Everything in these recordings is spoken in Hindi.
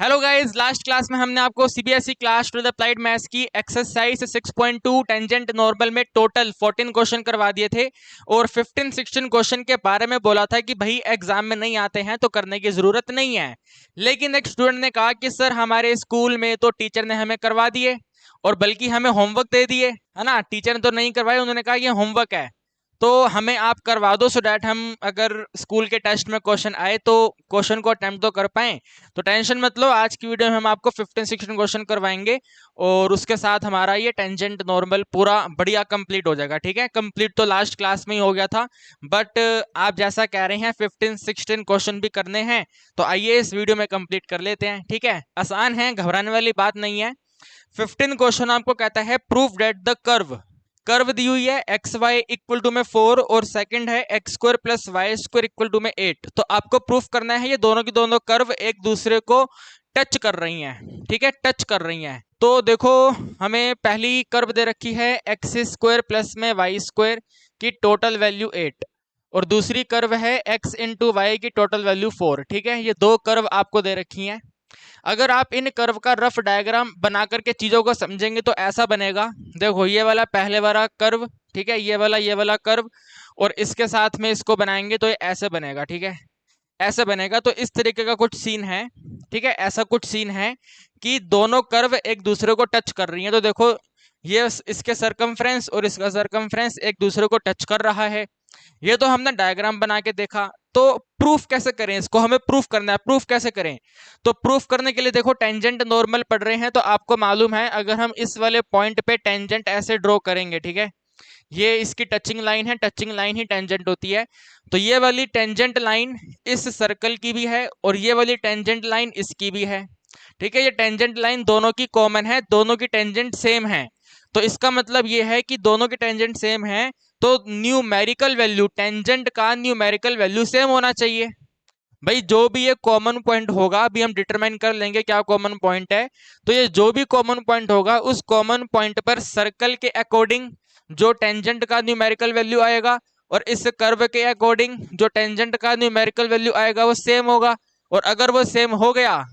हेलो गाइस, लास्ट क्लास में हमने आपको सीबीएसई क्लास 12 अप्लाइड मैथ्स की एक्सरसाइज 6.2 टेंजेंट नॉर्मल में टोटल 14 क्वेश्चन करवा दिए थे और 15-16 क्वेश्चन के बारे में बोला था कि भाई एग्जाम में नहीं आते हैं तो करने की जरूरत नहीं है। लेकिन एक स्टूडेंट ने कहा कि सर हमारे स्कूल में तो टीचर ने हमें करवा दिए और बल्कि हमें होमवर्क दे दिए, है ना। टीचर ने तो नहीं करवाए, उन्होंने कहा ये होमवर्क है तो हमें आप करवा दो, सो डैट हम अगर स्कूल के टेस्ट में क्वेश्चन आए तो क्वेश्चन को अटेम्प्ट तो कर पाए। तो टेंशन मत लो, आज की वीडियो में हम आपको 15-16 क्वेश्चन करवाएंगे और उसके साथ हमारा ये टेंजेंट नॉर्मल पूरा बढ़िया कंप्लीट हो जाएगा। ठीक है, कंप्लीट तो लास्ट क्लास में ही हो गया था, बट आप जैसा कह रहे हैं 15-16 क्वेश्चन भी करने हैं तो आइए इस वीडियो में कंप्लीट कर लेते हैं। ठीक है, आसान है, घबराने वाली बात नहीं है। 15 क्वेश्चन आपको कहता है प्रूफ दैट द कर्व दी हुई है एक्स वाई इक्वल टू में 4 और सेकंड है x square plus y square equal to में 8। तो आपको प्रूफ करना है ये दोनों की दोनों कर्व एक दूसरे को टच कर रही हैं। ठीक है, टच कर रही हैं। तो देखो, हमें पहली कर्व दे रखी है एक्स स्क्वायर प्लस में वाई स्क्वायर की टोटल वैल्यू 8 और दूसरी कर्व है एक्स इंटू वाई की टोटल वैल्यू 4। ठीक है, ये दो कर्व आपको दे रखी हैं। अगर आप इन कर्व का रफ डायग्राम बना करके चीजों को समझेंगे तो ऐसा बनेगा। देखो, ये वाला पहले वाला कर्व, ठीक है, ये वाला कर्व और इसके साथ में इसको बनाएंगे तो ये ऐसे बनेगा। ठीक है, ऐसे बनेगा। तो इस तरीके का कुछ सीन है। ठीक है, ऐसा कुछ सीन है कि दोनों कर्व एक दूसरे को टच कर रही हैं। तो देखो, ये इसके सरकमफ्रेंस और इसका सरकमफ्रेंस एक दूसरे को टच कर रहा है। ये तो हमने डायग्राम बना के देखा। तो प्रूफ कैसे करें इसको, हमें प्रूफ करना है। प्रूफ कैसे करें, तो प्रूफ करने के लिए देखो, टेंजेंट नॉर्मल पढ़ रहे हैं तो आपको मालूम है अगर हम इस वाले पॉइंट पे टेंजेंट ऐसे ड्रॉ करेंगे, ठीक है, ये इसकी टचिंग लाइन है, टचिंग लाइन ही टेंजेंट होती है। तो ये वाली टेंजेंट लाइन इस सर्कल की भी है और ये वाली टेंजेंट लाइन इसकी भी है। ठीक है, ये टेंजेंट लाइन दोनों की कॉमन है, दोनों की टेंजेंट सेम है। तो इसका मतलब ये है कि दोनों की टेंजेंट सेम है तो न्यूमेरिकल वैल्यू, टेंजेंट का न्यूमेरिकल वैल्यू सेम होना चाहिए। भाई जो भी ये कॉमन पॉइंट होगा अभी हम डिटरमाइन कर लेंगे क्या कॉमन पॉइंट है। तो ये जो भी कॉमन पॉइंट होगा उस कॉमन पॉइंट पर सर्कल के अकॉर्डिंग जो टेंजेंट का न्यूमेरिकल वैल्यू आएगा और इस कर्व के अकॉर्डिंग जो टेंजेंट का न्यूमेरिकल वैल्यू आएगा वो सेम होगा। और अगर वो सेम हो गया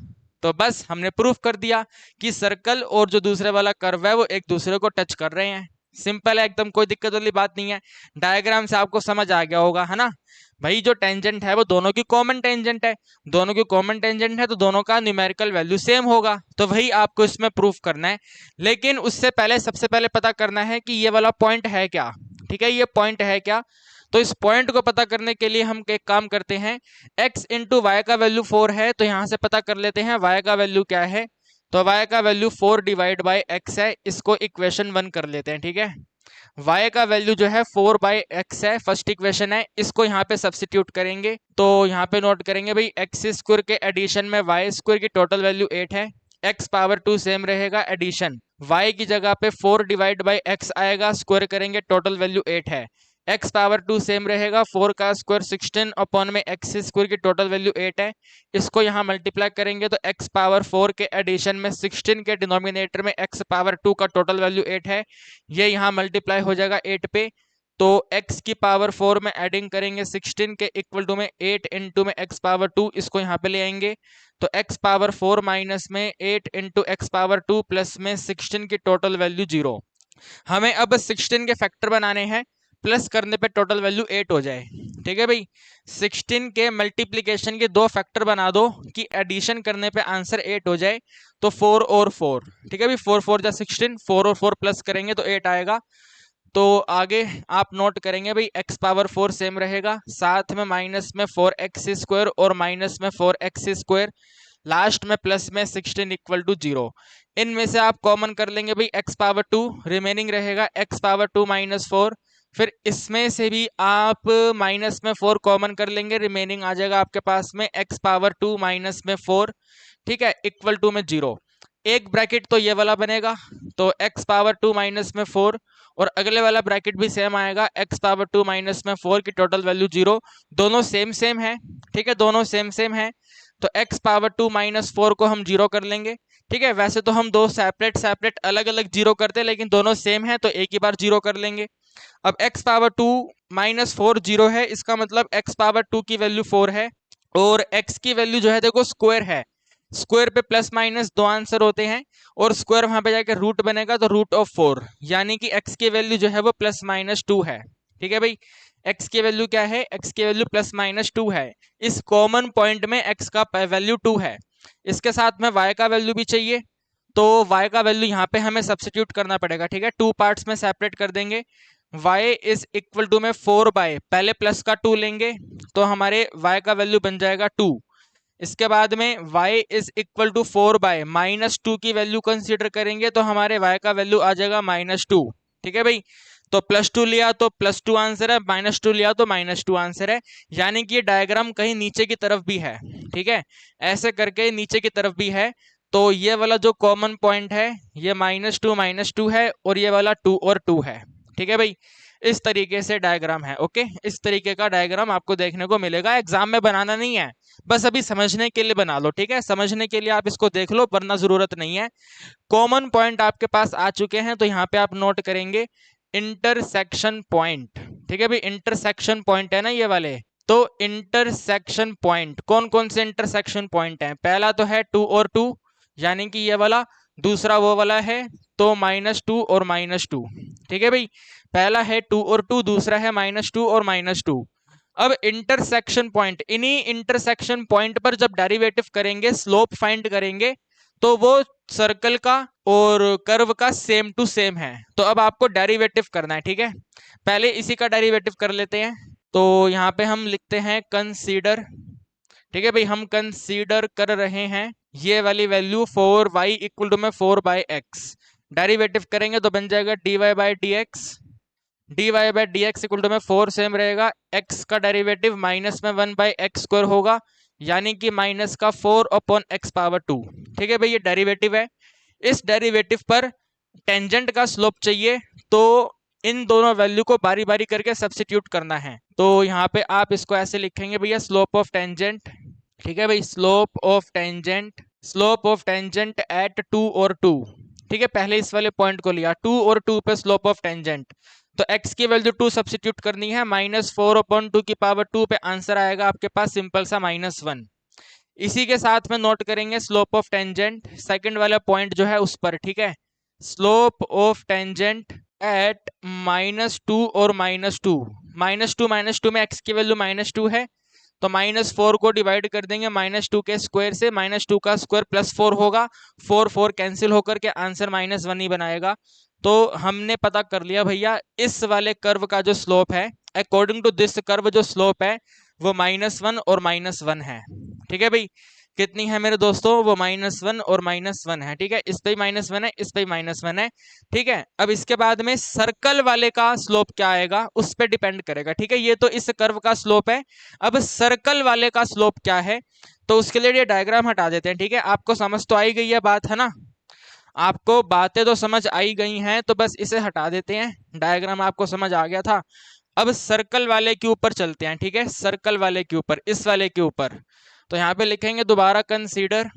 तो बस हमने प्रूफ कर दिया कि सर्कल और जो दूसरे वाला कर्व है वो एक दूसरे को टच कर रहे हैं। सिंपल है एकदम, कोई दिक्कत वाली बात नहीं है। डायग्राम से आपको समझ आ गया होगा, है ना। भाई जो टेंजेंट है वो दोनों की कॉमन टेंजेंट है, दोनों की कॉमन टेंजेंट है तो दोनों का न्यूमेरिकल वैल्यू सेम होगा। तो वही आपको इसमें प्रूफ करना है। लेकिन उससे पहले सबसे पहले पता करना है कि ये वाला पॉइंट है क्या। ठीक है, ये पॉइंट है क्या। तो इस पॉइंट को पता करने के लिए हम एक काम करते हैं, x इंटू वाई का वैल्यू 4 है तो यहां से पता कर लेते हैं y का वैल्यू क्या है। तो y का वैल्यू 4 डिवाइड बाई x है, इसको इक्वेशन 1 कर लेते हैं। ठीक है, y का वैल्यू जो है 4 बाई एक्स है, फर्स्ट इक्वेशन है, इसको यहाँ पे सब्सटीट्यूट करेंगे तो यहाँ पे नोट करेंगे भाई एक्स स्क्वायर के एडिशन में वाई स्क्वायर की टोटल वैल्यू 8 है, x पावर 2 सेम रहेगा, एडिशन y की जगह पे 4 डिवाइड बाई एक्स आएगा, स्क्वायर करेंगे टोटल वैल्यू 8 है, x पावर 2 सेम रहेगा, 4 का स्क्वायर 16 अपॉन में x स्क्वायर की टोटल वैल्यू 8 है, इसको यहाँ मल्टीप्लाई करेंगे तो x पावर 4 के एडिशन में 16 के डिनोमिनेटर में x पावर 2 का टोटल वैल्यू 8 है, ये यहाँ मल्टीप्लाई हो जाएगा 8 पे। तो x की पावर 4 में एडिंग करेंगे 16 के इक्वल टू में 8 इंटू में x पावर 2, इसको यहाँ पे ले आएंगे तो x पावर 4 माइनस में 8 इंटू एक्स पावर 2 प्लस में 16 की टोटल वैल्यू 0। हमें अब 16 के फैक्टर बनाने हैं, प्लस करने पे टोटल वैल्यू 8 हो जाए। ठीक है भाई, 16 के मल्टीप्लीकेशन के दो फैक्टर बना दो कि एडिशन करने पे आंसर 8 हो जाए। तो 4 और 4, ठीक है भाई, 4 4 जा 16, 4 और 4 प्लस करेंगे तो 8 आएगा। तो आगे आप नोट करेंगे भाई x पावर 4 सेम रहेगा, साथ में माइनस में 4x स्क्वायर और माइनस में 4x स्क्वायर, लास्ट में प्लस में 16 इक्वल टू 0। इनमें से आप कॉमन कर लेंगे भाई x पावर 2, रिमेनिंग रहेगा x पावर 2 माइनस 4। फिर इसमें से भी आप माइनस में 4 कॉमन कर लेंगे, रिमेनिंग आ जाएगा आपके पास में x पावर 2 माइनस में 4, ठीक है, इक्वल टू में 0। एक ब्रैकेट तो ये वाला बनेगा, तो x पावर 2 माइनस में 4 और अगले वाला ब्रैकेट भी सेम आएगा, x पावर 2 माइनस में 4 की टोटल वैल्यू 0। दोनों सेम सेम है, ठीक है, दोनों सेम सेम है। तो x पावर 2 माइनस 4 को हम 0 कर लेंगे। ठीक है, वैसे तो हम दो सेपरेट सेपरेट अलग अलग 0 करते हैं, लेकिन दोनों सेम है तो एक ही बार 0 कर लेंगे। अब x पावर 2 माइनस 4 0 है, इसका मतलब x पावर 2 की वैल्यू 4 है और x की वैल्यू जो है देखो स्क्वायर है, स्क्वायर पे प्लस माइनस दो आंसर होते हैं और स्क्वायर वहां पे जाके रूट बनेगा तो रूट ऑफ 4, यानी कि x की वैल्यू जो है वो प्लस माइनस 2 है। ठीक है भाई, x की वैल्यू क्या है, x की वैल्यू प्लस माइनस 2 है। इस कॉमन पॉइंट में x का वैल्यू 2 है। इसके साथ में y का वैल्यू भी चाहिए, तो y का वैल्यू यहाँ पे हमें सब्स्टिट्यूट करना पड़ेगा। ठीक है, टू पार्ट्स में सेपरेट कर देंगे। y इज इक्वल टू में 4 पहले प्लस का 2 लेंगे तो हमारे y का वैल्यू बन जाएगा 2। इसके बाद में y is equal to 4 minus 2 की वैल्यू कंसीडर करेंगे तो हमारे y का वैल्यू आ जाएगा -2। ठीक है भाई, तो +2 लिया तो +2 आंसर है, -2 लिया तो -2 आंसर है, यानी कि ये डायग्राम कहीं नीचे की तरफ भी है। ठीक है, ऐसे करके नीचे की तरफ भी है। तो ये वाला जो कॉमन पॉइंट है ये -2 है और ये वाला 2 और 2 है। ठीक है भाई, इस तरीके से डायग्राम है। ओके, इस तरीके का डायग्राम आपको देखने को मिलेगा। एग्जाम में बनाना नहीं है, बस अभी समझने के लिए बना लो। ठीक है, समझने के लिए आप इसको देख लो, वरना जरूरत नहीं है। कॉमन पॉइंट आपके पास आ चुके हैं तो यहाँ पे आप नोट करेंगे इंटरसेक्शन पॉइंट। ठीक है भाई, इंटरसेक्शन पॉइंट है ना ये वाले, तो इंटरसेक्शन पॉइंट कौन कौन से इंटरसेक्शन पॉइंट हैं? पहला तो है 2 और 2, यानी कि ये वाला, दूसरा वो वाला है तो -2 और -2। ठीक है भाई, पहला है 2 और 2, दूसरा है -2 और -2। अब इंटरसेक्शन पॉइंट, इन्हीं इंटरसेक्शन पॉइंट पर जब डेरिवेटिव करेंगे, स्लोप फाइंड करेंगे, तो वो सर्कल का और कर्व का सेम टू सेम है। तो अब आपको डेरिवेटिव करना है। ठीक है, पहले इसी का डेरिवेटिव कर लेते हैं। तो यहाँ पे हम लिखते हैं कंसीडर। ठीक है भाई, हम कंसीडर कर रहे हैं ये वाली वैल्यू 4y इक्वल टू में 4/x। डेरिवेटिव करेंगे तो बन जाएगा dy/dx। dy/dx इक्वल टू में 4 सेम रहेगा, x का डेरिवेटिव माइनस में 1/x² होगा, यानी कि माइनस का 4/x⁻²। ठीक है भाई, ये डेरिवेटिव है। इस डेरिवेटिव पर टेंजेंट का स्लोप चाहिए, तो इन दोनों वैल्यू को बारी बारी करके सब्स्टिट्यूट करना है। तो यहाँ पे आप इसको ऐसे लिखेंगे भैया, स्लोप ऑफ टेंजेंट। ठीक है भाई, slope of tangent, slope of tangent at 2 और 2। ठीक है, पहले इस वाले पॉइंट को लिया, 2 और 2 पे स्लोप ऑफ टेंजेंट, तो x की वैल्यू 2 सब्स्टिट्यूट करनी है, -4/2 पे आंसर आएगा आपके पास सिंपल सा -1। इसी के साथ में नोट करेंगे स्लोप ऑफ टेंजेंट सेकंड वाला पॉइंट जो है उस पर। ठीक है, स्लोप ऑफ टेंजेंट एट -2 और -2, -2 में x की वैल्यू -2 है, तो -4 को डिवाइड कर देंगे -2 के स्क्वायर से, -2 का स्क्वायर +4 होगा, 4 कैंसिल होकर के आंसर -1 ही बनाएगा। तो हमने पता कर लिया भैया, इस वाले कर्व का जो स्लोप है, अकॉर्डिंग टू दिस कर्व जो स्लोप है वो -1 और -1 है। ठीक है भाई, कितनी है मेरे दोस्तों? वो -1 और -1 है। ठीक है, इस पे -1 है, इस पे -1 है। ठीक है, अब इसके बाद में सर्कल वाले का स्लोप क्या आएगा उस पे डिपेंड करेगा। ठीक है, ये तो इस कर्व का स्लोप है, अब सर्कल वाले का स्लोप क्या है, तो उसके लिए ये डायग्राम हटा देते हैं। ठीक है, आपको समझ तो आई गई है बात, है ना? आपको बातें तो समझ आई गई हैं, तो बस इसे हटा देते हैं, डायग्राम आपको समझ आ गया था। अब सर्कल वाले के ऊपर चलते हैं। ठीक है, सर्कल वाले के ऊपर, इस वाले के ऊपर, तो यहाँ पे लिखेंगे दोबारा कंसीडर।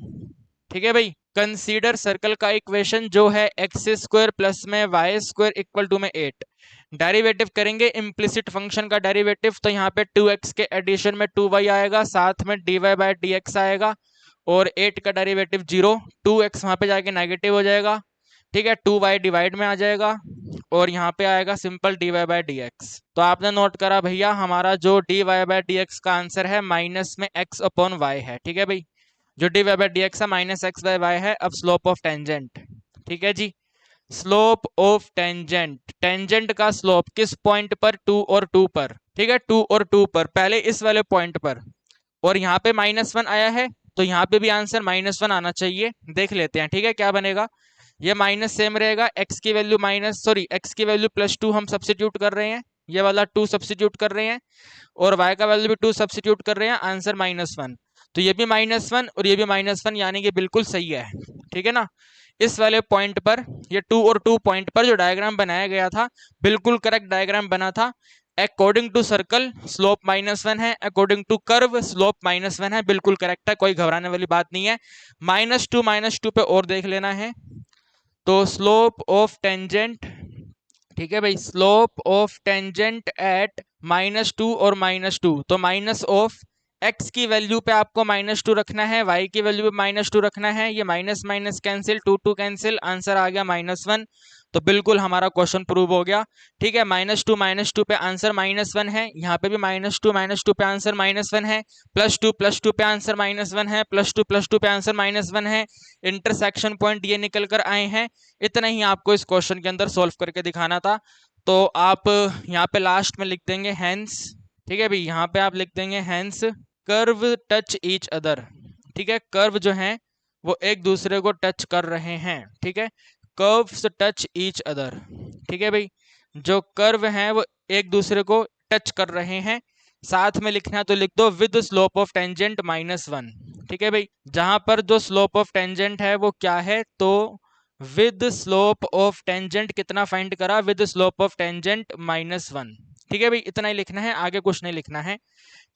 ठीक है भाई, कंसीडर सर्कल का इक्वेशन जो है x² प्लस में y² इक्वल टू में 8। डेरिवेटिव करेंगे इम्प्लिसिट फंक्शन का डेरिवेटिव, तो यहाँ पे 2x के एडिशन में 2y आएगा, साथ में dy/dx आएगा, और 8 का डेरिवेटिव 0, 2x वहां पे जाके नेगेटिव हो जाएगा। ठीक है, 2y डिवाइड में आ जाएगा और यहाँ पे आएगा सिंपल dy/dx। तो आपने नोट करा भैया, हमारा जो dy/dx का आंसर है माइनस में x/y है। ठीक है भाई, जो dy/dx है -x/y है। अब स्लोप ऑफ टेंजेंट। ठीक है जी, स्लोप ऑफ टेंजेंट, टेंजेंट का स्लोप किस पॉइंट पर? 2 और 2 पर। ठीक है, 2 और 2 पर, पहले इस वाले पॉइंट पर, और यहाँ पे -1 आया है, तो यहाँ पे भी आंसर -1 आना चाहिए। देख लेते हैं। ठीक है, क्या बनेगा? ये माइनस सेम रहेगा, x की वैल्यू x की वैल्यू +2 हम सब्स्टिट्यूट कर रहे हैं, ये वाला 2 सब्स्टिट्यूट कर रहे हैं, और y का वैल्यू भी 2 सब्स्टिट्यूट कर रहे हैं, आंसर -1। तो ये भी -1 और ये भी -1, यानी कि बिल्कुल सही है। ठीक है ना? इस वाले पॉइंट पर, ये 2 और 2 पॉइंट पर जो डायग्राम बनाया गया था, बिल्कुल करेक्ट डायग्राम बना था। अकॉर्डिंग टू सर्कल स्लोप -1 है, अकॉर्डिंग टू कर्व स्लोप -1 है, बिल्कुल करेक्ट है, कोई घबराने वाली बात नहीं है। -2 पे और देख लेना है, तो स्लोप ऑफ टेंजेंट। ठीक है भाई, स्लोप ऑफ टेंजेंट एट -2 और -2, तो माइनस ऑफ x की वैल्यू पे आपको -2 रखना है, y की वैल्यू पे -2 रखना है, ये minus minus cancel, 2 cancel, answer आ गया -1। तो बिल्कुल हमारा क्वेश्चन प्रूव हो गया। ठीक है, -2 पे आंसर -1 है, यहाँ पे भी -2 पे आंसर -1 है, +2 पे आंसर -1 है, +2 पे आंसर -1 है। इंटरसेक्शन पॉइंट ये निकल कर आए हैं। इतना ही आपको इस क्वेश्चन के अंदर सोल्व करके दिखाना था। तो आप यहाँ पे लास्ट में लिख देंगे हैंस। ठीक है भाई, यहाँ पे आप लिख देंगे hence curve touch each other. ठीक है, कर्व जो है वो एक दूसरे को टच कर रहे हैं। ठीक है, कर्व्स टच ईच अदर। ठीक है भाई, जो कर्व हैं वो एक दूसरे को टच कर रहे हैं। साथ में लिखना है तो लिख दो विद स्लोप ऑफ टेंजेंट -1। ठीक है भाई, जहां पर जो स्लोप ऑफ टेंजेंट है वो क्या है, तो विद स्लोप ऑफ टेंजेंट कितना फाइंड करा, विद स्लोप ऑफ टेंजेंट -1। ठीक है भाई, इतना ही लिखना है, आगे कुछ नहीं लिखना है।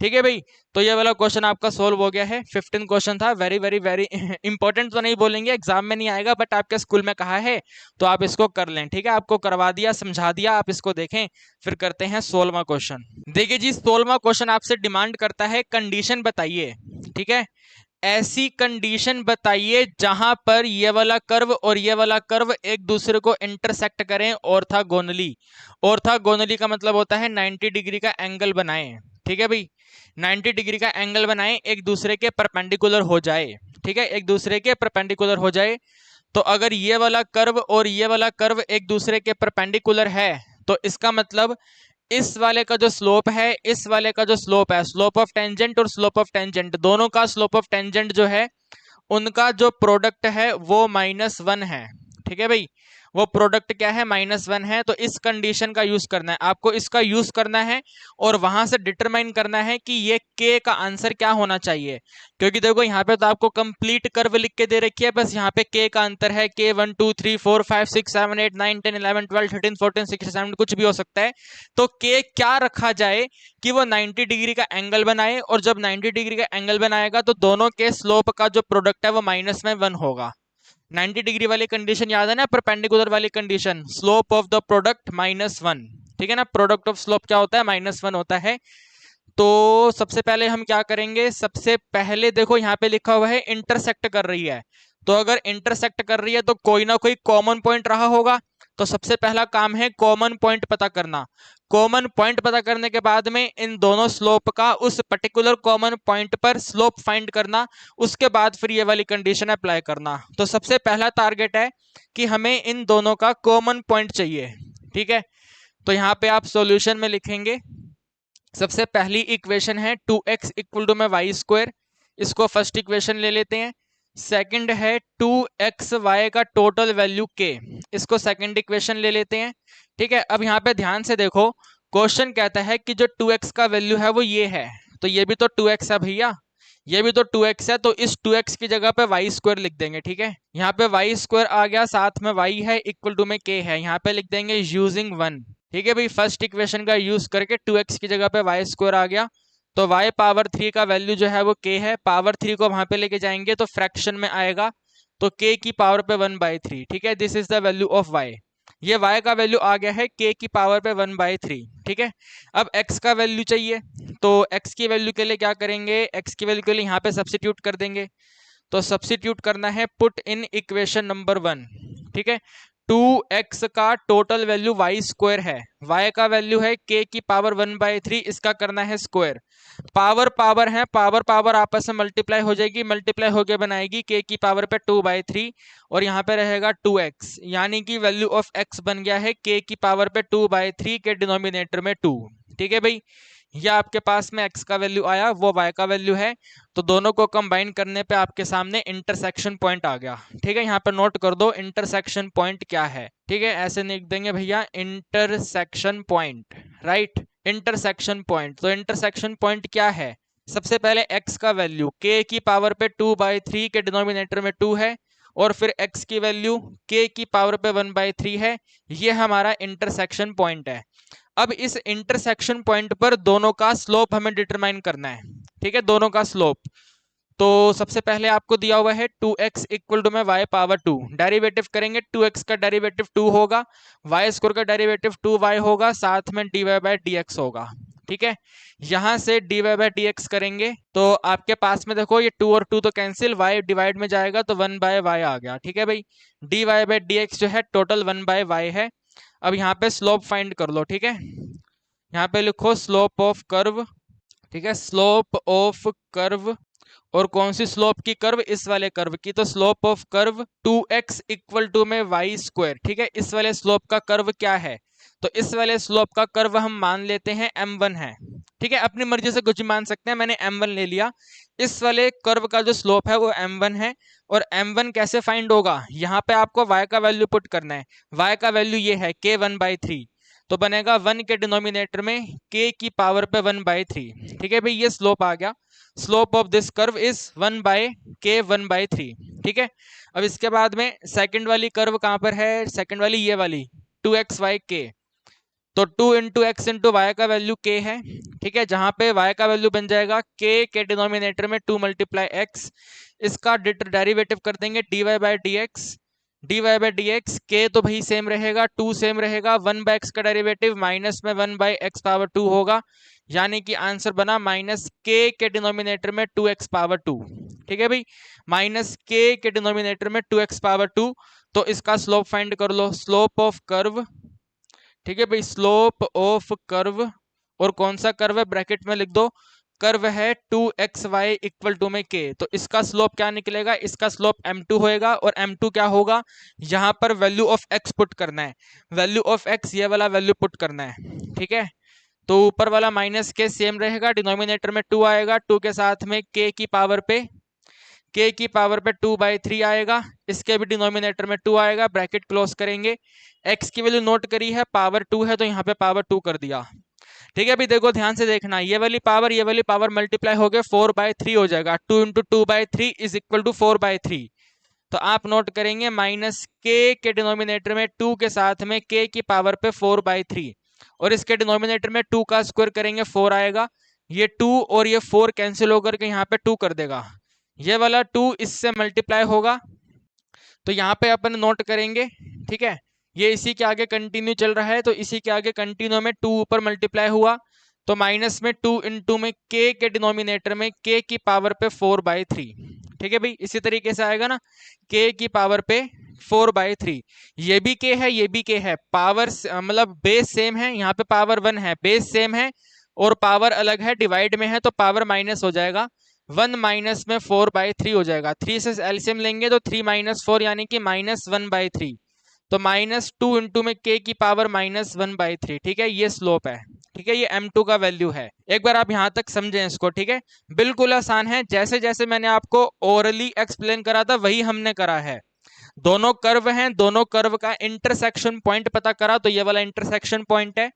ठीक है भाई, तो ये वाला क्वेश्चन आपका सोल्व हो गया है। 15 क्वेश्चन था, वेरी वेरी वेरी इंपॉर्टेंट तो नहीं बोलेंगे, एग्जाम में नहीं आएगा, बट आपके स्कूल में कहा है तो आप इसको कर लें। ठीक है, आपको करवा दिया, समझा दिया, आप इसको देखें। फिर करते हैं 16वां क्वेश्चन। देखिए जी, 16वां क्वेश्चन आपसे डिमांड करता है कंडीशन बताइए। ठीक है, ऐसी कंडीशन बताइए जहां पर ये वाला कर्व और ये वाला कर्व एक दूसरे को इंटरसेक्ट करें ऑर्थोगोनली। ऑर्थोगोनली का मतलब होता है 90 डिग्री का एंगल बनाएं। ठीक है भाई, 90 डिग्री का एंगल बनाएं, एक दूसरे के परपेंडिकुलर हो जाए। ठीक है, एक दूसरे के परपेंडिकुलर हो जाए। तो अगर ये वाला कर्व और ये वाला कर्व एक दूसरे के परपेंडिकुलर है, तो इसका मतलब इस वाले का जो स्लोप है, इस वाले का जो स्लोप है, स्लोप ऑफ टेंजेंट और स्लोप ऑफ टेंजेंट दोनों का स्लोप ऑफ टेंजेंट जो है उनका जो प्रोडक्ट है वो -1 है। ठीक है भाई, वो प्रोडक्ट क्या है, -1 है। तो इस कंडीशन का यूज करना है आपको, इसका यूज करना है और वहां से डिटरमाइन करना है कि ये के का आंसर क्या होना चाहिए। क्योंकि देखो यहाँ पे तो आपको कंप्लीट कर्व लिख के दे रखी है, बस यहाँ पे के का अंतर है, के 1 2 3 4 5 6 7 8 9 10 11 12 13 14 16 17 कुछ भी हो सकता है। तो के क्या रखा जाए कि वो 90 डिग्री का एंगल बनाए, और जब 90 डिग्री का एंगल बनाएगा तो दोनों के स्लोप का जो प्रोडक्ट है वो -1 होगा। 90 डिग्री वाली कंडीशन याद है ना, परपेंडिकुलर वाली condition, slope of the product -1। ठीक है ना, प्रोडक्ट ऑफ स्लोप क्या होता है, -1 होता है। तो सबसे पहले हम क्या करेंगे, सबसे पहले देखो यहाँ पे लिखा हुआ है इंटरसेक्ट कर रही है। तो अगर इंटरसेक्ट कर रही है तो कोई ना कोई कॉमन पॉइंट रहा होगा। तो सबसे पहला काम है कॉमन पॉइंट पता करना। कॉमन पॉइंट पता करने के बाद में इन दोनों स्लोप का उस पर्टिकुलर कॉमन पॉइंट पर स्लोप फाइंड करना। उसके बाद फिर ये वाली कंडीशन अप्लाई करना। तो सबसे पहला टारगेट है कि हमें इन दोनों का कॉमन पॉइंट चाहिए। ठीक है, तो यहाँ पे आप सॉल्यूशन में लिखेंगे, सबसे पहली इक्वेशन है 2x इक्वल टू में वाई स्क्वायर, इसको फर्स्ट इक्वेशन ले लेते हैं। सेकंड है 2xy का टोटल वैल्यू k, इसको सेकंड इक्वेशन ले लेते हैं। ठीक है, अब यहाँ पे ध्यान से देखो, क्वेश्चन कहता है कि जो 2x का वैल्यू है वो ये है, तो ये भी तो 2x है भैया, ये भी तो 2x है, तो इस 2x की जगह पे वाई स्क्वायर लिख देंगे। ठीक है, यहाँ पे वाई स्क्वायर आ गया, साथ में y है, इक्वल टू में k है, यहाँ पे लिख देंगे यूजिंग 1। ठीक है भाई, फर्स्ट इक्वेशन का यूज करके 2x की जगह पे वाई स्क्वायर आ गया, तो y पावर 3 का वैल्यू जो है वो k है, पावर 3 को वहां पे लेके जाएंगे तो फ्रैक्शन में आएगा, तो k की पावर पे 1/3। ठीक है, this is the value of y। ये y का वैल्यू आ गया है k की पावर पे 1/3। ठीक है, अब x का वैल्यू चाहिए, तो x की वैल्यू के लिए क्या करेंगे, x की वैल्यू के लिए यहाँ पे सब्सिट्यूट कर देंगे। तो सब्सिट्यूट करना है पुट इन इक्वेशन नंबर 1। ठीक है, 2x का टोटल वैल्यू वाई स्क्वायर है, y का वैल्यू है k की पावर 1/3, इसका करना है स्क्वायर। पावर पावर है, पावर पावर आपस में मल्टीप्लाई हो जाएगी, मल्टीप्लाई होके बनाएगी k की पावर पे 2/3, और यहाँ पे रहेगा 2x, यानी कि वैल्यू ऑफ x बन गया है k की पावर पे 2/3 के डिनोमिनेटर में 2। ठीक है भाई, यह आपके पास में x का वैल्यू आया, वो y का वैल्यू है, तो दोनों को कंबाइन करने पे आपके सामने इंटरसेक्शन पॉइंट आ गया। ठीक है, यहाँ पे नोट कर दो इंटरसेक्शन पॉइंट क्या है। ठीक है, ऐसे लिख देंगे भैया intersection point, right, intersection point. तो इंटरसेक्शन पॉइंट क्या है, सबसे पहले x का वैल्यू k की पावर पे 2/3 के डिनोमिनेटर में 2 है, और फिर x की वैल्यू k की पावर पे 1/3 है, ये हमारा इंटरसेक्शन पॉइंट है। अब इस इंटरसेक्शन पॉइंट पर दोनों का स्लोप हमें डिटरमाइन करना है। ठीक है, दोनों का स्लोप। तो सबसे पहले आपको दिया हुआ है 2x इक्वल टू में y पावर 2, डेरिवेटिव करेंगे, 2x का डेरिवेटिव 2 होगा, y स्क्वायर का डेरिवेटिव 2y होगा, साथ में dy बाय dx होगा। ठीक है। यहां से dy बाय dx करेंगे तो आपके पास में देखो ये 2 और 2 तो कैंसिल, y डिवाइड में जाएगा तो 1 बाय y आ गया। ठीक है भाई, dy बाय dx जो है टोटल 1 बाय y है। अब यहाँ पे स्लोप फाइंड कर लो। ठीक है, यहाँ पे लिखो स्लोप ऑफ कर्व। ठीक है, स्लोप ऑफ कर्व, और कौन सी स्लोप की कर्व, इस वाले कर्व की, तो slope of curve 2x equal to में y स्क्वायर। ठीक है, इस वाले स्लोप का कर्व क्या है, तो इस वाले स्लोप का कर्व हम मान लेते हैं m1 है। ठीक है, अपनी मर्जी से कुछ भी मान सकते हैं, मैंने m1 ले लिया। इस वाले कर्व का जो स्लोप है वो m1 है। और m1 कैसे फाइंड होगा, यहाँ पे आपको y का वैल्यू पुट करना है। y का वैल्यू ये है k1/3, तो बनेगा 1 के डिनोमिनेटर में k की पावर पे 1/3। ठीक है भाई, ये स्लोप आ गया। Slope of this curve is 1 by k 1/3। ठीक है, अब इसके बाद में सेकंड वाली कर्व कहां पर है, सेकंड वाली ये वाली 2xy तो 2 इंटू एक्स इंटू वाई का वैल्यू k है। ठीक है, जहां पे y का वैल्यू बन जाएगा k के डिनोमिनेटर में 2 मल्टीप्लाई एक्स, इसका डेरिवेटिव कर देंगे dy बाय dx। k तो भाई सेम रहेगा, 2 सेम रहेगा, 1 बाय एक्स का डेरिवेटिव माइनस में 1 बाय एक्स पावर 2 होगा, यानी कि आंसर बना माइनस k के डिनोमिनेटर में 2x पावर 2। ठीक है भाई, माइनस k के डिनोमिनेटर में 2x पावर 2। तो इसका स्लोप फाइंड कर लो, स्लोप ऑफ कर्व। ठीक है भाई, स्लोप ऑफ कर्व, और कौन सा कर्व है ब्रैकेट में लिख दो, कर्व है 2xy इक्वल टू में k। तो इसका स्लोप क्या निकलेगा, इसका स्लोप m2 होएगा, और m2 क्या होगा, यहाँ पर वैल्यू ऑफ x पुट करना है। वैल्यू ऑफ x ये वाला वैल्यू पुट करना है। ठीक है, तो ऊपर वाला माइनस के सेम रहेगा, डिनोमिनेटर में 2 आएगा, 2 के साथ में k की पावर पे 2/3 आएगा, इसके भी डिनोमिनेटर में 2 आएगा, ब्रैकेट क्लोज करेंगे। x की वैल्यू नोट करी है, पावर 2 है तो यहाँ पे पावर 2 कर दिया। ठीक है, अभी देखो ध्यान से देखना, ये वाली पावर मल्टीप्लाई हो गए 4/3 हो जाएगा, 2 इंटू 2/3 इज इक्वल टू 4/3। तो आप नोट करेंगे माइनस के डिनोमिनेटर में 2 के साथ में k की पावर पे 4/3, और इसके डिनोमिनेटर में 2 का स्क्वायर करेंगे 4 आएगा। ये 2 और ये 4 कैंसिल होकर के यहाँ पे 2 कर देगा, ये वाला 2 इससे मल्टीप्लाई होगा, तो यहाँ पे अपन नोट करेंगे। ठीक है, ये इसी के आगे कंटिन्यू चल रहा है, तो इसी के आगे कंटिन्यू में 2 ऊपर मल्टीप्लाई हुआ, तो माइनस में 2 इंटू में k के डिनोमिनेटर में k की पावर पे 4/3। ठीक है भाई, इसी तरीके से आएगा ना, k की पावर पे 4/3। ये भी k है, ये भी k है, पावर मतलब बेस सेम है, यहाँ पे पावर 1 है, बेस सेम है, और पावर अलग है, डिवाइड में है तो पावर माइनस हो जाएगा, 1 माइनस में 4/3 हो जाएगा। 3 से एलसीएम लेंगे तो 3 माइनस 4 यानी कि -1/3, तो -2 इंटू में k की पावर -1/3। ठीक है, ये स्लोप है। ठीक है, ये m2 का वैल्यू है। एक बार आप यहां तक समझें इसको। ठीक है, बिल्कुल आसान है, जैसे जैसे मैंने आपको ओरली एक्सप्लेन करा था वही हमने करा है। दोनों कर्व हैं, दोनों कर्व का इंटरसेक्शन पॉइंट पता करा, तो ये वाला इंटरसेक्शन पॉइंट है।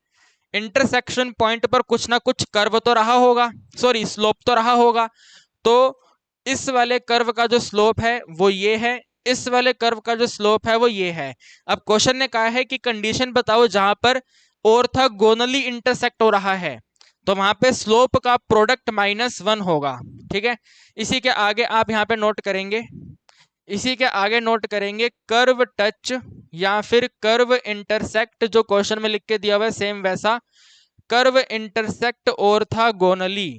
इंटरसेक्शन पॉइंट पर कुछ ना कुछ कर्व तो रहा होगा, सॉरी स्लोप तो रहा होगा। तो इस वाले कर्व का जो स्लोप है वो ये है, इस वाले कर्व का जो स्लोप है वो ये है। अब क्वेश्चन ने कहा है कि कंडीशन बताओ जहां पर ऑर्थोगोनली इंटरसेक्ट हो रहा है, तो वहां पे स्लोप का प्रोडक्ट -1 होगा। ठीक है, इसी के आगे आप यहाँ पे नोट करेंगे, इसी के आगे नोट करेंगे कर्व टच या फिर कर्व इंटरसेक्ट, जो क्वेश्चन में लिख के दिया हुआ है सेम वैसा, कर्व इंटरसेक्ट ऑर्थोगोनली।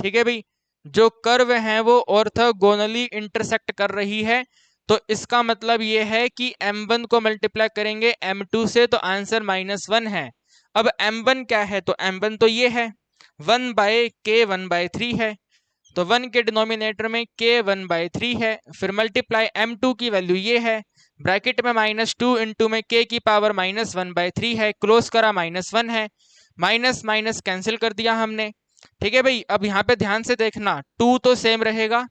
ठीक है भाई, जो कर्व है वो ऑर्थोगोनली इंटरसेक्ट कर रही है, तो इसका मतलब ये है कि m1 को मल्टीप्लाई करेंगे m2 से, तो आंसर -1 है। अब m1 क्या है, तो m1 तो ये है 1 बाय k 1/3 है, तो 1 के डिनोमिनेटर में k 1/3 है, फिर मल्टीप्लाई m2 की वैल्यू ये है, ब्रैकेट में -2 इंटू में k की पावर -1/3 है, क्लोज करा -1 है, माइनस माइनस कैंसिल कर दिया हमने। ठीक है भाई, अब यहाँ पे ध्यान से देखना, 2 तो सेम रहेगा,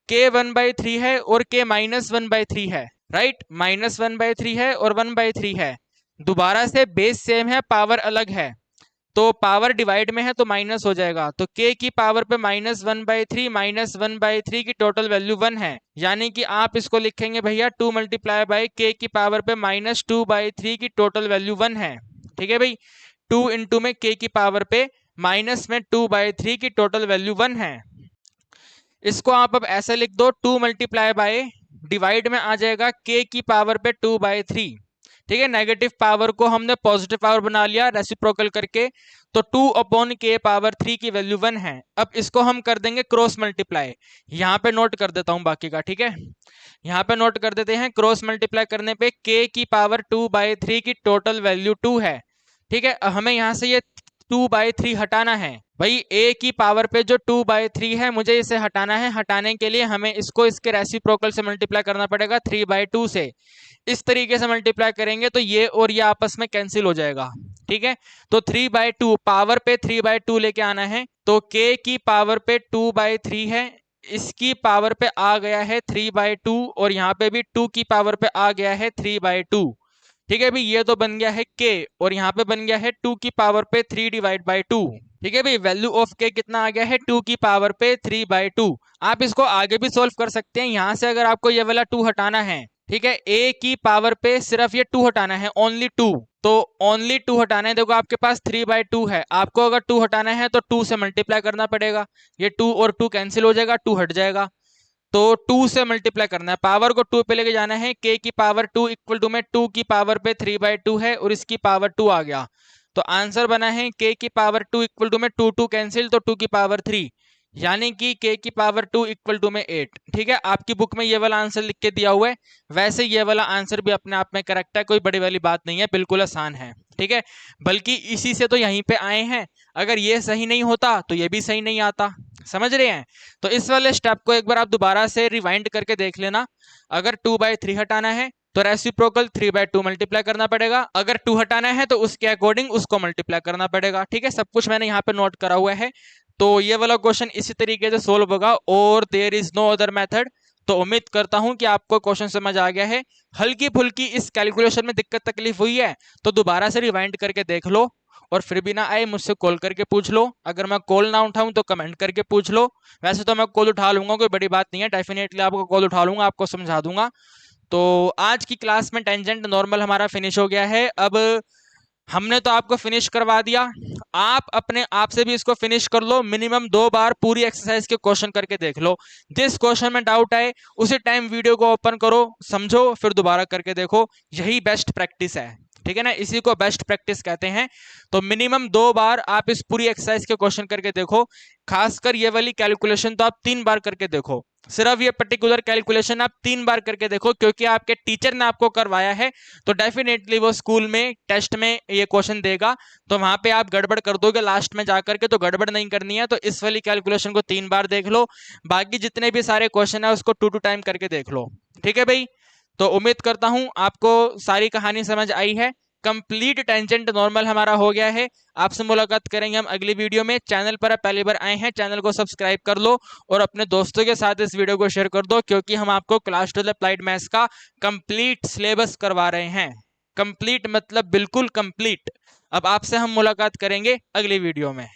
k 1/3 है और k -1/3 है, राइट, -1/3 है और 1/3 है, दोबारा से बेस सेम है, पावर अलग है, तो पावर डिवाइड में है तो माइनस हो जाएगा, तो k की पावर पे -1/3 -1/3 की टोटल वैल्यू 1 है, यानी कि आप इसको लिखेंगे भैया 2 मल्टीप्लाई बाई k की पावर पे -2/3 की टोटल वैल्यू 1 है। ठीक है भाई, 2 इंटू में k की पावर पे माइनस में 2/3 की टोटल वैल्यू 1 है। इसको आप अब ऐसे लिख दो, 2 मल्टीप्लाई बाय डिवाइड में आ जाएगा k की पावर पे 2/3, ठीक है, नेगेटिव पावर को हमने पॉजिटिव पावर बना लिया रेसिप्रोकल करके, तो 2/k⁻³ की वैल्यू 1 है। अब इसको हम कर देंगे क्रॉस मल्टीप्लाई, यहाँ पे नोट कर देता हूं बाकी का, ठीक है, यहाँ पे नोट कर देते हैं। क्रॉस मल्टीप्लाई करने पे k⁻2/3 की टोटल वैल्यू 2 है, ठीक है। हमें यहाँ से ये 2/3 हटाना है भाई, a की पावर पे जो 2/3 है मुझे इसे हटाना है। हटाने के लिए हमें इसको इसके रेसिप्रोकल से मल्टीप्लाई करना पड़ेगा 3/2 से। इस तरीके से मल्टीप्लाई करेंगे तो ये और ये आपस में कैंसिल हो जाएगा, ठीक है। तो 3/2 पावर पे 3/2 लेके आना है, तो k की पावर पे 2/3 है, इसकी पावर पे आ गया है 3/2, और यहाँ पे भी 2 की पावर पे आ गया है 3/2, ठीक है भाई। ये तो बन गया है k, और यहाँ पे बन गया है 2 की पावर पे 3/2, ठीक है भाई। वैल्यू ऑफ k कितना आ गया है 2 की पावर पे 3/2। आप इसको आगे भी सोल्व कर सकते हैं, यहाँ से अगर आपको ये वाला 2 हटाना है, ठीक है, a की पावर पे सिर्फ ये 2 हटाना है, ओनली 2, तो ओनली 2 हटाना है। देखो आपके पास 3/2 है, आपको अगर 2 हटाना है तो 2 से मल्टीप्लाई करना पड़ेगा, ये 2 और 2 कैंसिल हो जाएगा, 2 हट जाएगा, तो 2 से मल्टीप्लाई करना है, पावर को 2 पे लेके जाना है। k की पावर 2 इक्वल टू में 2 की पावर पे 3/2 है, और इसकी पावर 2 आ गया, तो आंसर बना है k की पावर 2 इक्वल टू में 2 कैंसिल, तो 2 की पावर 3, यानी कि k की पावर 2 इक्वल टू में 8, ठीक है। आपकी बुक में ये वाला आंसर लिख के दिया हुआ है, वैसे ये वाला आंसर भी अपने आप में करेक्ट है, कोई बड़ी वाली बात नहीं है, बिल्कुल आसान है, ठीक है। बल्कि इसी से तो यहीं पे आए हैं, अगर ये सही नहीं होता तो ये भी सही नहीं आता, समझ रहे हैं। तो इस वाले स्टेप को एक बार आप दोबारा से रिवाइंड करके देख लेना। अगर 2/3 हटाना है तो रेसिप्रोकल 3/2 मल्टीप्लाई करना पड़ेगा, अगर 2 हटाना है तो उसके अकॉर्डिंग उसको मल्टीप्लाई करना पड़ेगा, ठीक है। सब कुछ मैंने यहाँ पे नोट करा हुआ है। तो ये वाला क्वेश्चन इसी तरीके से सोल्व होगा, और there is no other method. तो उम्मीद करता हूं कि आपको क्वेश्चन समझ आ गया है। हल्की फुल्की इस कैलकुलेशन में दिक्कत तकलीफ हुई है तो दोबारा से रिवाइंड करके देख लो, और फिर भी ना आए मुझसे कॉल करके पूछ लो, अगर मैं कॉल ना उठाऊं तो कमेंट करके पूछ लो। वैसे तो मैं कॉल उठा लूंगा, कोई बड़ी बात नहीं है, डेफिनेटली आपको कॉल उठा लूंगा, आपको समझा दूंगा। तो आज की क्लास में टेंजेंट नॉर्मल हमारा फिनिश हो गया है। अब हमने तो आपको फिनिश करवा दिया, आप अपने आप से भी इसको फिनिश कर लो, मिनिमम 2 बार पूरी एक्सरसाइज के क्वेश्चन करके देख लो। जिस क्वेश्चन में डाउट आए उसी टाइम वीडियो को ओपन करो, समझो, फिर दोबारा करके देखो, यही बेस्ट प्रैक्टिस है, ठीक है ना, इसी को बेस्ट प्रैक्टिस कहते हैं। तो मिनिमम 2 बार आप इस पूरी एक्सरसाइज के क्वेश्चन करके देखो, खासकर ये वाली कैलकुलेशन तो आप 3 बार करके देखो, सिर्फ ये पर्टिकुलर कैलकुलेशन आप 3 बार करके देखो, क्योंकि आपके टीचर ने आपको करवाया है, तो डेफिनेटली वो स्कूल में टेस्ट में ये क्वेश्चन देगा, तो वहां पे आप गड़बड़ कर दोगे लास्ट में जाकर के, तो गड़बड़ नहीं करनी है। तो इस वाली कैलकुलेशन को 3 बार देख लो, बाकी जितने भी सारे क्वेश्चन है उसको 2 टाइम करके देख लो, ठीक है भाई। तो उम्मीद करता हूं आपको सारी कहानी समझ आई है। कंप्लीट टेंजेंट नॉर्मल हमारा हो गया है। आपसे मुलाकात करेंगे हम अगली वीडियो में। चैनल पर आप पहली बार आए हैं, चैनल को सब्सक्राइब कर लो, और अपने दोस्तों के साथ इस वीडियो को शेयर कर दो, क्योंकि हम आपको क्लास 12 अप्लाइड मैथ्स का कंप्लीट सिलेबस करवा रहे हैं। कंप्लीट मतलब बिल्कुल कंप्लीट। अब आपसे हम मुलाकात करेंगे अगली वीडियो में।